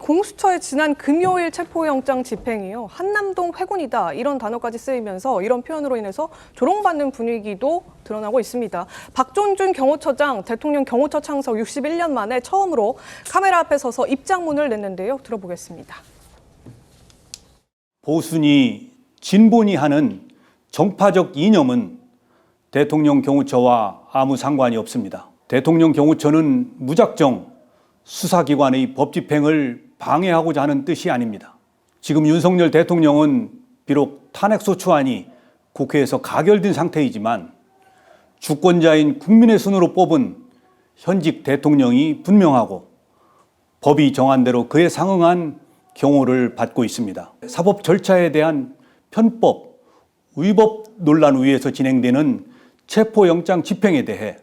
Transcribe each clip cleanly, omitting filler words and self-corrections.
공수처의 지난 금요일 체포영장 집행이요. 한남동 회군이다 이런 단어까지 쓰이면서 이런 표현으로 인해서 조롱받는 분위기도 드러나고 있습니다. 박종준 경호처장 대통령 경호처 창석 61년 만에 처음으로 카메라 앞에 서서 입장문을 냈는데요. 들어보겠습니다. 보수니 진보니 하는 정파적 이념은 대통령 경호처와 아무 상관이 없습니다. 대통령 경호처는 무작정 수사기관의 법 집행을 방해하고자 하는 뜻이 아닙니다. 지금 윤석열 대통령은 비록 탄핵소추안이 국회에서 가결된 상태이지만 주권자인 국민의 손으로 뽑은 현직 대통령이 분명하고 법이 정한 대로 그에 상응한 경호를 받고 있습니다. 사법 절차에 대한 편법, 위법 논란 위에서 진행되는 체포영장 집행에 대해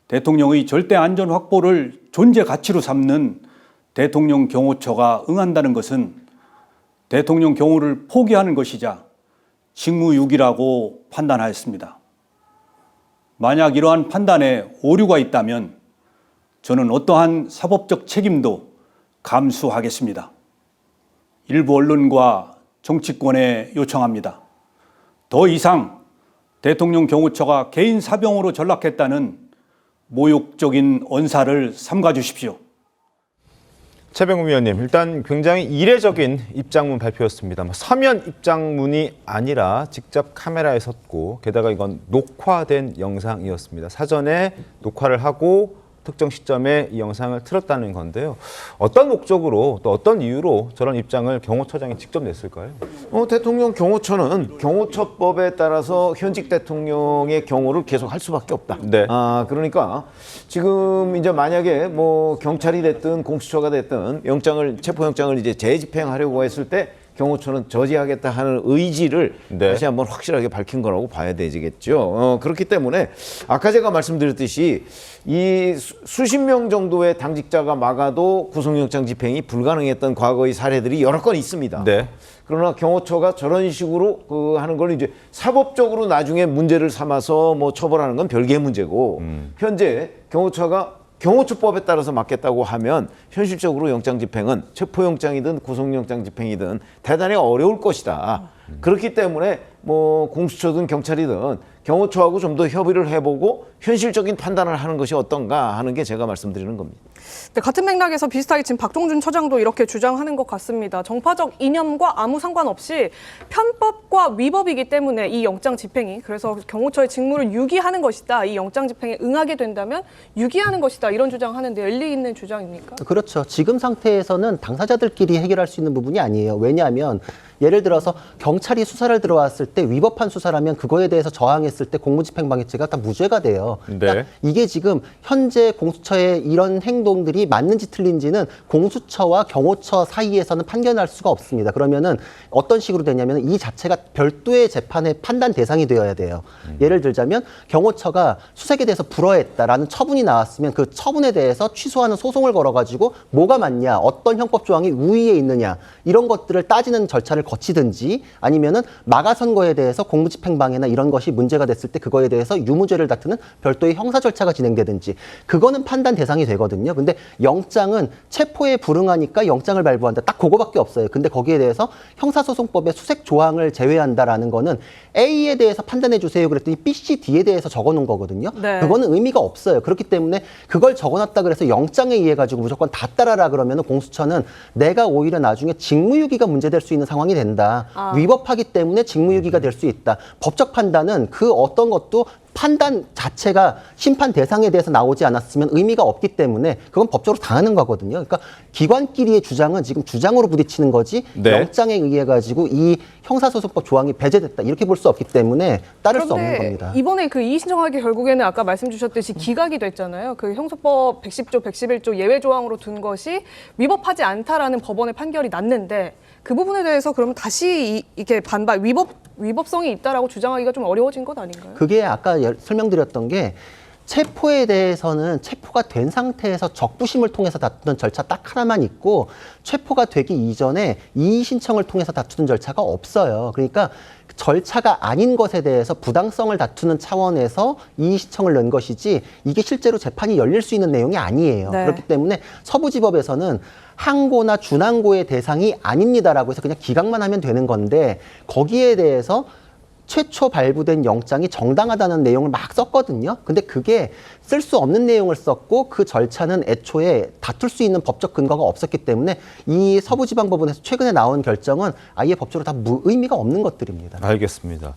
대통령의 절대 안전 확보를 존재 가치로 삼는 대통령 경호처가 응한다는 것은 대통령 경호를 포기하는 것이자 직무유기라고 판단하였습니다. 만약 이러한 판단에 오류가 있다면 저는 어떠한 사법적 책임도 감수하겠습니다. 일부 언론과 정치권에 요청합니다. 더 이상 대통령 경호처가 개인 사병으로 전락했다는 모욕적인 언사를 삼가 주십시오. 최병우 위원님, 일단 굉장히 이례적인 입장문 발표였습니다. 서면 입장문이 아니라 직접 카메라에 섰고 게다가 이건 녹화된 영상이었습니다. 사전에 녹화를 하고 특정 시점에 이 영상을 틀었다는 건데요. 어떤 목적으로 또 어떤 이유로 저런 입장을 경호처장이 직접 냈을까요? 대통령 경호처는 경호처법에 따라서 현직 대통령의 경호를 계속 할 수밖에 없다. 네. 그러니까 지금 이제 만약에 뭐 경찰이 됐든 공수처가 됐든 체포영장을 이제 재집행하려고 했을 때 경호처는 저지하겠다 하는 의지를 다시 한번 확실하게 밝힌 거라고 봐야 되겠죠. 그렇기 때문에 아까 제가 말씀드렸듯이 이 수십 명 정도의 당직자가 막아도 구속영장 집행이 불가능했던 과거의 사례들이 여러 건 있습니다. 네. 그러나 경호처가 저런 식으로 하는 걸 이제 사법적으로 나중에 문제를 삼아서 뭐 처벌하는 건 별개의 문제고 현재 경호처가 경호처법에 따라서 맡겠다고 하면 현실적으로 영장 집행은 체포영장이든 구속영장 집행이든 대단히 어려울 것이다. 그렇기 때문에 뭐 공수처든 경찰이든 경호처하고 좀 더 협의를 해보고 현실적인 판단을 하는 것이 어떤가 하는 게 제가 말씀드리는 겁니다. 네, 같은 맥락에서 비슷하게 지금 박종준 처장도 이렇게 주장하는 것 같습니다. 정파적 이념과 아무 상관없이 편법과 위법이기 때문에 이 영장 집행이 그래서 경호처의 직무를 유기하는 것이다. 이 영장 집행에 응하게 된다면 유기하는 것이다. 이런 주장하는데 일리 있는 주장입니까? 그렇죠. 지금 상태에서는 당사자들끼리 해결할 수 있는 부분이 아니에요. 왜냐하면 예를 들어서 경찰이 수사를 들어왔을 때 위법한 수사라면 그거에 대해서 저항했을 때 공무집행방해죄가 다 무죄가 돼요. 그러니까 이게 지금 현재 공수처의 이런 행동들이 맞는지 틀린지는 공수처와 경호처 사이에서는 판결할 수가 없습니다. 그러면은 어떤 식으로 되냐면 이 자체가 별도의 재판의 판단 대상이 되어야 돼요. 예를 들자면 경호처가 수색에 대해서 불허했다라는 처분이 나왔으면 그 처분에 대해서 취소하는 소송을 걸어가지고 뭐가 맞냐, 어떤 형법 조항이 우위에 있느냐 이런 것들을 따지는 절차를 거치든지 아니면은 마가선거에 대해서 공무집행방해나 이런 것이 문제가 됐을 때 그거에 대해서 유무죄를 다투는 별도의 형사 절차가 진행되든지 그거는 판단 대상이 되거든요. 근데 영장은 체포에 불응하니까 영장을 발부한다. 딱 그거밖에 없어요. 근데 거기에 대해서 형사소송법의 수색 조항을 제외한다라는 거는 A에 대해서 판단해 주세요. 그랬더니 B, C, D에 대해서 적어놓은 거거든요. 네. 그거는 의미가 없어요. 그렇기 때문에 그걸 적어놨다 그래서 영장에 의해 가지고 무조건 다 따라라 그러면은 공수처는 내가 오히려 나중에 직무유기가 문제될 수 있는 상황이 된다. 위법하기 때문에 직무유기가 될 수 있다. 법적 판단은 그 어떤 것도 판단 자체가 심판 대상에 대해서 나오지 않았으면 의미가 없기 때문에 그건 법적으로 당하는 거거든요. 그러니까 기관끼리의 주장은 지금 주장으로 부딪히는 거지 영장에 의해 가지고 이 형사소송법 조항이 배제됐다 이렇게 볼 수 없기 때문에 따를 수 없는 겁니다. 이번에 그 이의 신청하기 결국에는 아까 말씀 주셨듯이 기각이 됐잖아요. 그 형소법 110조, 111조 예외 조항으로 둔 것이 위법하지 않다라는 법원의 판결이 났는데 그 부분에 대해서 그러면 다시 이렇게 반발 위법성이 있다라고 주장하기가 좀 어려워진 것 아닌가요? 그게 아까 설명드렸던 게 체포에 대해서는 체포가 된 상태에서 적부심을 통해서 다투는 절차 딱 하나만 있고 체포가 되기 이전에 이의 신청을 통해서 다투는 절차가 없어요. 그러니까 절차가 아닌 것에 대해서 부당성을 다투는 차원에서 이의 신청을 넣은 것이지 이게 실제로 재판이 열릴 수 있는 내용이 아니에요. 네. 그렇기 때문에 서부지법에서는 항고나 준항고의 대상이 아닙니다라고 해서 그냥 기각만 하면 되는 건데 거기에 대해서 최초 발부된 영장이 정당하다는 내용을 막 썼거든요. 근데 그게 쓸 수 없는 내용을 썼고 그 절차는 애초에 다툴 수 있는 법적 근거가 없었기 때문에 이 서부지방법원에서 최근에 나온 결정은 아예 법적으로 다 무의미가 없는 것들입니다. 알겠습니다.